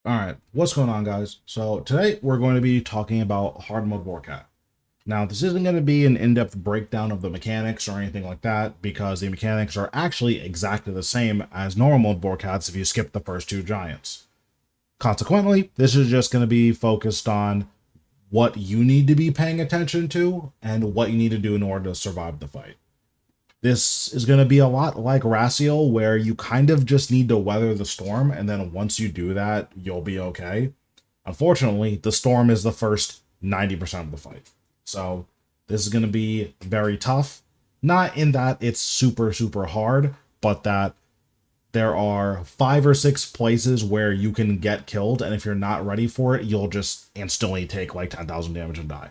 Alright, what's going on, guys? So today we're going to be talking about hard mode Vorkath. Now, this isn't going to be an in-depth breakdown of the mechanics or anything like that, because the mechanics are actually exactly the same as normal mode Vorkaths if you skip the first two giants. Consequently, this is just going to be focused on what you need to be paying attention to and what you need to do in order to survive the fight. This is going to be a lot like Raciel, where you kind of just need to weather the storm, and then once you do that, you'll be okay. Unfortunately, the storm is the first 90% of the fight. So this is going to be very tough. Not in that it's super, super hard, but that there are 5 or 6 places where you can get killed, and if you're not ready for it, you'll just instantly take like 10,000 damage and die.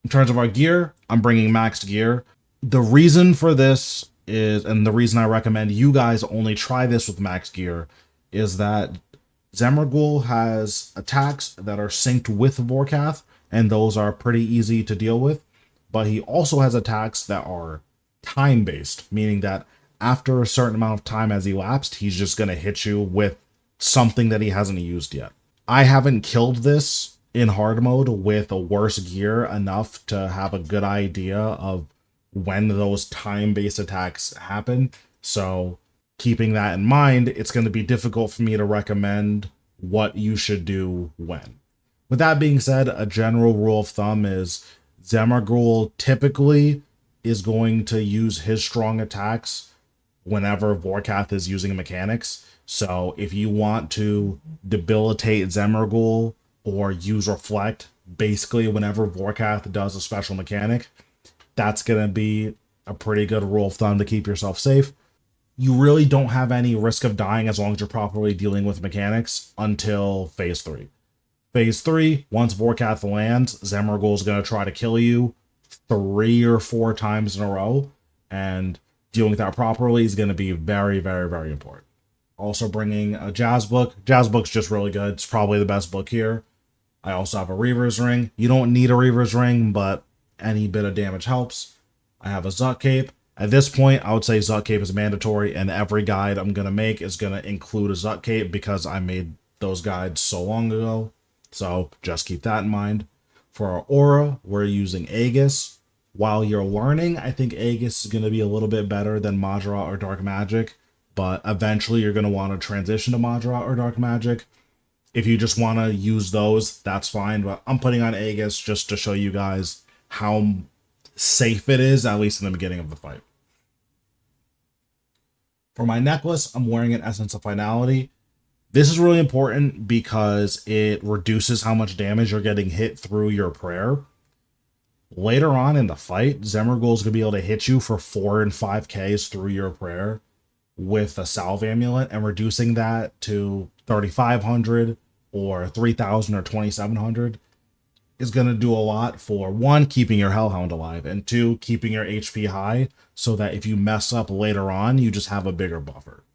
In terms of our gear, I'm bringing maxed gear. The reason for this is, and the reason I recommend you guys only try this with max gear, is that Zemouregal has attacks that are synced with Vorkath, and those are pretty easy to deal with. But he also has attacks that are time-based, meaning that after a certain amount of time has elapsed, he's just going to hit you with something that he hasn't used yet. I haven't killed this in hard mode with a worse gear enough to have a good idea of when those time-based attacks happen. So keeping that in mind, it's going to be difficult for me to recommend what you should do when. With that being said, a general rule of thumb is Zemouregal typically is going to use his strong attacks whenever Vorkath is using mechanics. So if you want to debilitate Zemouregal or use Reflect, basically whenever Vorkath does a special mechanic, that's going to be a pretty good rule of thumb to keep yourself safe. You really don't have any risk of dying as long as you're properly dealing with mechanics until Phase 3. Phase 3, once Vorkath lands, Zemouregal is going to try to kill you 3 or 4 times in a row, and dealing with that properly is going to be very, very, very important. Also bringing a Jazz Book. Jazz Book's just really good. It's probably the best book here. I also have a Reaver's Ring. You don't need a Reaver's Ring, but any bit of damage helps. I have a Tzkal Cape. At this point, I would say Tzkal Cape is mandatory, and every guide I'm going to make is going to include a Tzkal Cape because I made those guides so long ago. So just keep that in mind. For our aura, we're using Aegis. While you're learning, I think Aegis is going to be a little bit better than Majra or Dark Magic, but eventually you're going to want to transition to Majra or Dark Magic. If you just want to use those, that's fine, but I'm putting on Aegis just to show you guys how safe it is, at least in the beginning of the fight. For my necklace, I'm wearing an Essence of Finality. This is really important because it reduces how much damage you're getting hit through your prayer. Later on in the fight, Zemouregal is going to be able to hit you for 4 and 5Ks through your prayer with a Salve Amulet, and reducing that to 3,500 or 3,000 or 2,700 is going to do a lot for, 1, keeping your Hellhound alive, and 2, keeping your HP high so that if you mess up later on, you just have a bigger buffer.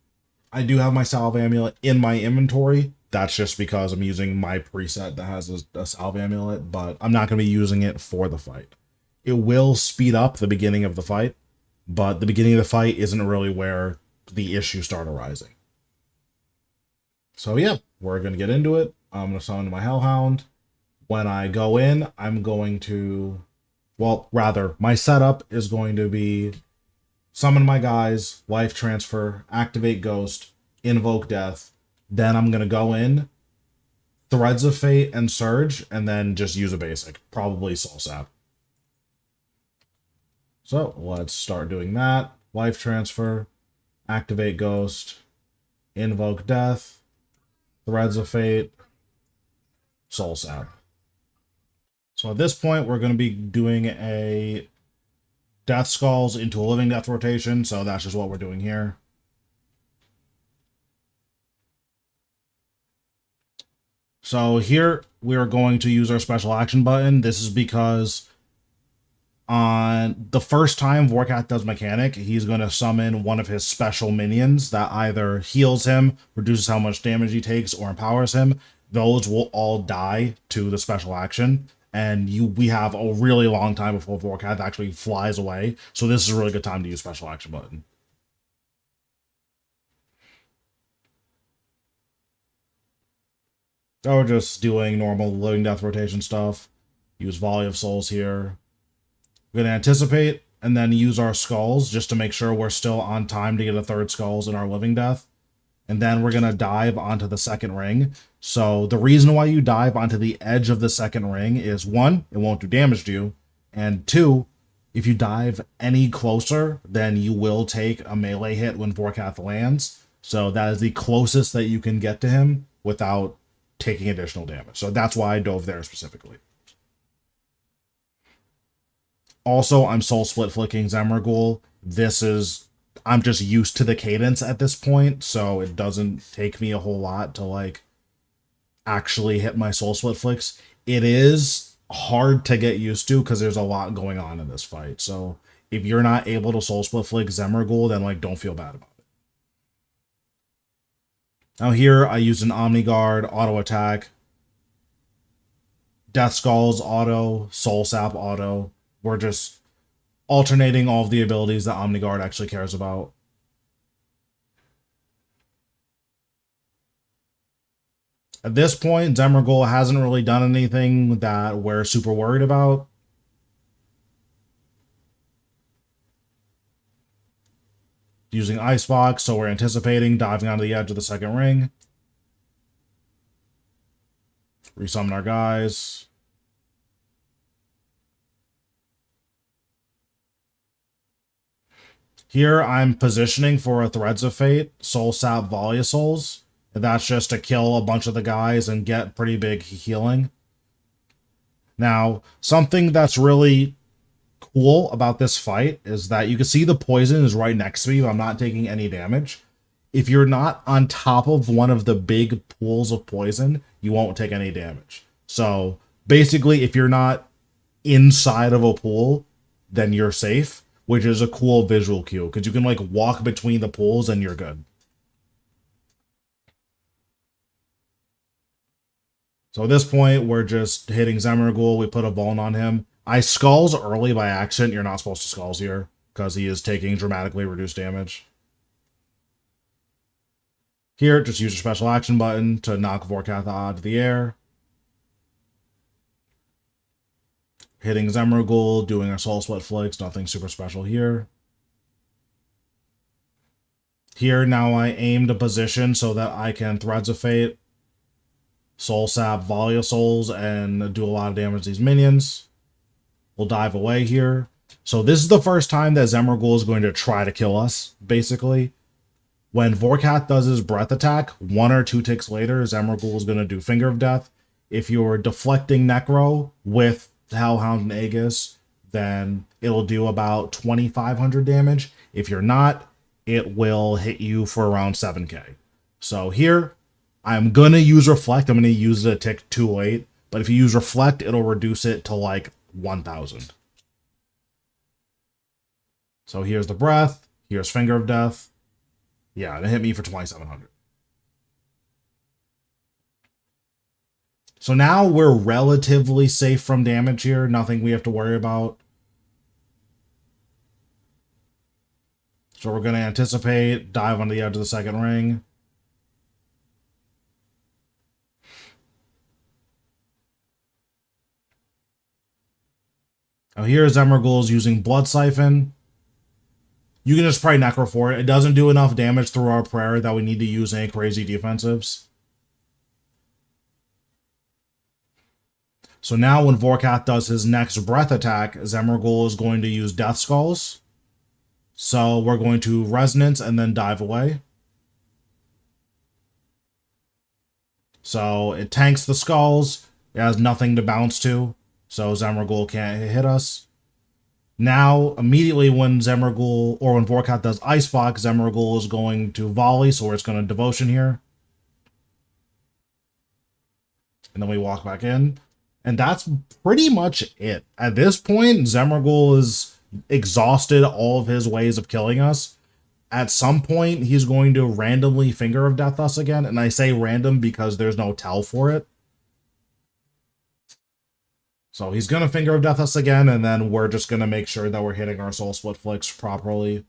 I do have my Salve Amulet in my inventory. That's just because I'm using my preset that has a Salve Amulet, but I'm not going to be using it for the fight. It will speed up the beginning of the fight, but the beginning of the fight isn't really where the issues start arising. So yeah, we're going to get into it. I'm going to summon my Hellhound. When I go in, I'm going to, well, rather, my setup is going to be summon my guys, life transfer, activate Ghost, invoke Death. Then I'm going to go in, Threads of Fate and Surge, and then just use a basic, probably Soul Sap. So let's start doing that. Life transfer, activate Ghost, invoke Death, Threads of Fate, Soul Sap. So at this point, we're going to be doing a Death Skulls into a Living Death rotation, so that's just what we're doing here. So here, we are going to use our special action button. This is because on the first time Vorkath does mechanic, he's going to summon one of his special minions that either heals him, reduces how much damage he takes, or empowers him. Those will all die to the special action. And we have a really long time before Vorkath actually flies away. So this is a really good time to use special action button. Or just doing normal living death rotation stuff. Use Volley of Souls here. We're going to anticipate and then use our skulls just to make sure we're still on time to get a third skulls in our living death. And then we're going to dive onto the second ring. So the reason why you dive onto the edge of the second ring is, one, it won't do damage to you. And two, if you dive any closer, then you will take a melee hit when Vorkath lands. So that is the closest that you can get to him without taking additional damage. So that's why I dove there specifically. Also, I'm soul split flicking Zemouregal. I'm just used to the cadence at this point, so it doesn't take me a whole lot to like actually hit my soul split flicks. It is hard to get used to because there's a lot going on in this fight. So if you're not able to soul split flick Zemouregal, then like don't feel bad about it. Now here I use an Omni Guard, auto attack, Death Skulls auto, Soul Sap auto. We're just alternating all of the abilities that Omni Guard actually cares about. At this point, Zemouregal hasn't really done anything that we're super worried about. Using Icebox, so we're anticipating diving onto the edge of the second ring. Resummon our guys. Here, I'm positioning for a Threads of Fate, Soul Sap Volley of Souls. And that's just to kill a bunch of the guys and get pretty big healing. Now, something that's really cool about this fight is that you can see the poison is right next to me, but I'm not taking any damage. If you're not on top of one of the big pools of poison, you won't take any damage. So, basically, if you're not inside of a pool, then you're safe. Which is a cool visual cue, because you can like walk between the pools and you're good. So at this point, we're just hitting Zemouregal. We put a Vuln on him. I skulls early by accident. You're not supposed to skulls here, because he is taking dramatically reduced damage. Here, just use your special action button to knock Vorkath out of the air. Hitting Zemouregal, doing our soul split flicks, nothing super special here. Here, now I aim to position so that I can Threads of Fate, Soul Sap, Volley of Souls, and do a lot of damage to these minions. We'll dive away here. So this is the first time that Zemouregal is going to try to kill us, basically. When Vorkath does his breath attack, 1 or 2 ticks later, Zemouregal is going to do Finger of Death. If you're deflecting Necro with Hellhound and Aegis, then it'll do about 2,500 damage. If you're not, it will hit you for around 7k. So here, I'm going to use Reflect. I'm going to use it a tick too late. But if you use Reflect, it'll reduce it to like 1,000. So here's the breath. Here's Finger of Death. Yeah, it hit me for 2,700. So now we're relatively safe from damage here. Nothing we have to worry about. So we're going to anticipate, dive onto the edge of the second ring. Now here Zemouregal is using Blood Siphon. You can just pray Necro for it. It doesn't do enough damage through our prayer that we need to use any crazy defensives. So now when Vorkath does his next breath attack, Zemouregal is going to use Death Skulls. So we're going to Resonance and then dive away. So it tanks the skulls. It has nothing to bounce to. So Zemouregal can't hit us. Now, immediately when Zemouregal, or when Vorkath does Icebox, Zemouregal is going to Volley, so it's going to Devotion here. And then we walk back in. And that's pretty much it. At this point, Zemouregal is exhausted all of his ways of killing us. At some point, he's going to randomly Finger of Death us again. And I say random because there's no tell for it. So he's going to Finger of Death us again, and then we're just going to make sure that we're hitting our Soul Split flicks properly.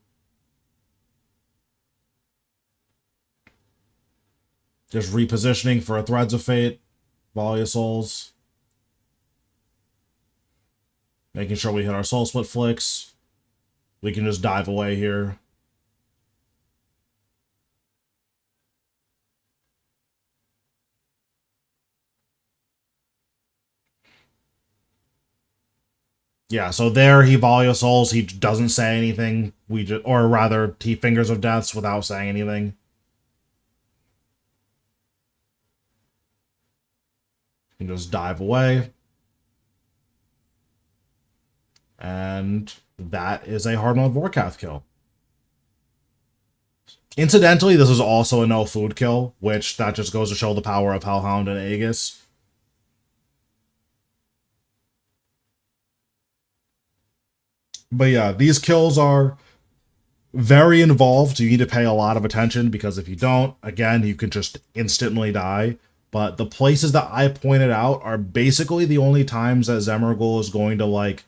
Just repositioning for a Threads of Fate. Volley of Souls. Making sure we hit our Soul Split flicks. We can just dive away here. Yeah, so there he Volley of Souls. He doesn't say anything. Or rather, he Fingers of Deaths without saying anything. You can just dive away. And that is a hard mode Vorkath kill. Incidentally, this is also a no food kill, which that just goes to show the power of Hellhound and Aegis. But yeah, these kills are very involved. You need to pay a lot of attention because if you don't, again, you can just instantly die. But the places that I pointed out are basically the only times that Zemouregal is going to like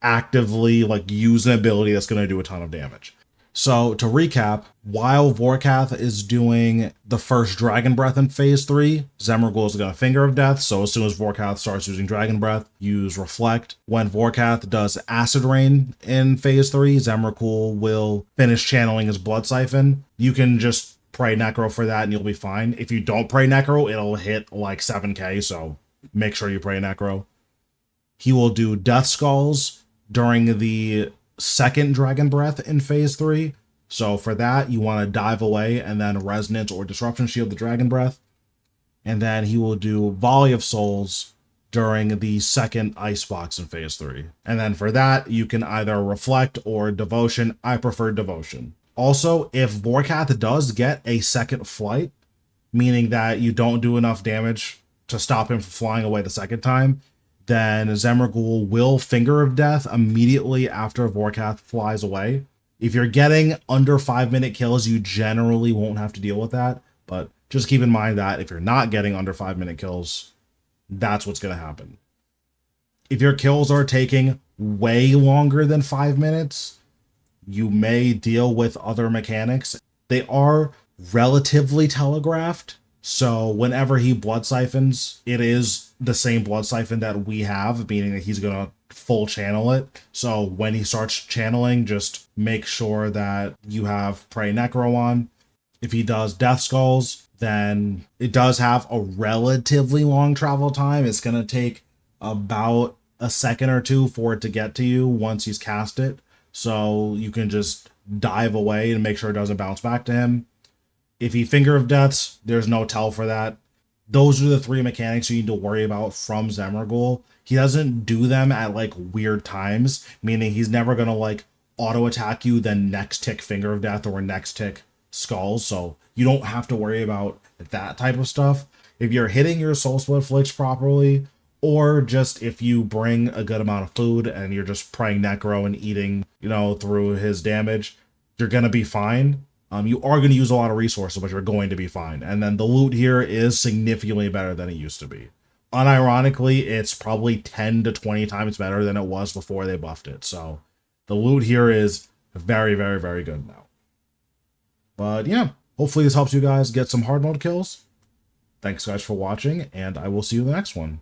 actively like use an ability that's going to do a ton of damage. So to recap, while Vorkath is doing the first Dragon Breath in Phase 3, Zemouregal is going to Finger of Death, so as soon as Vorkath starts using Dragon Breath, use Reflect. When Vorkath does Acid Rain in Phase 3, Zemouregal will finish channeling his Blood Siphon. You can just pray Necro for that and you'll be fine. If you don't pray Necro, it'll hit like 7k, so make sure you pray Necro. He will do Death Skulls during the second Dragon Breath in Phase 3. So for that, you want to dive away and then Resonance or Disruption Shield the Dragon Breath. And then he will do Volley of Souls during the second Icebox in Phase 3. And then for that, you can either Reflect or Devotion. I prefer Devotion. Also, if Vorkath does get a second flight, meaning that you don't do enough damage to stop him from flying away the second time, then Zemouregal will Finger of Death immediately after Vorkath flies away. If you're getting under 5-minute kills, you generally won't have to deal with that, but just keep in mind that if you're not getting under 5-minute kills, that's what's going to happen. If your kills are taking way longer than 5 minutes, you may deal with other mechanics. They are relatively telegraphed, so whenever he Blood Siphons, it is the same Blood Siphon that we have, meaning that he's going to full channel it. So when he starts channeling, just make sure that you have Pray Necro on. If he does Death Skulls, then it does have a relatively long travel time. It's going to take about a second or two for it to get to you once he's cast it. So you can just dive away and make sure it doesn't bounce back to him. If he Finger of Deaths, there's no tell for that. Those are the three mechanics you need to worry about from Zemouregal. He doesn't do them at like weird times, meaning he's never going to like auto attack you, then next tick Finger of Death or next tick Skulls. So you don't have to worry about that type of stuff. If you're hitting your Soul Split flicks properly, or just if you bring a good amount of food and you're just praying Necro and eating, through his damage, you're going to be fine. You are going to use a lot of resources, but you're going to be fine. And then the loot here is significantly better than it used to be. Unironically, it's probably 10 to 20 times better than it was before they buffed it. So the loot here is very, very, very good now. But yeah, hopefully this helps you guys get some hard mode kills. Thanks guys for watching, and I will see you in the next one.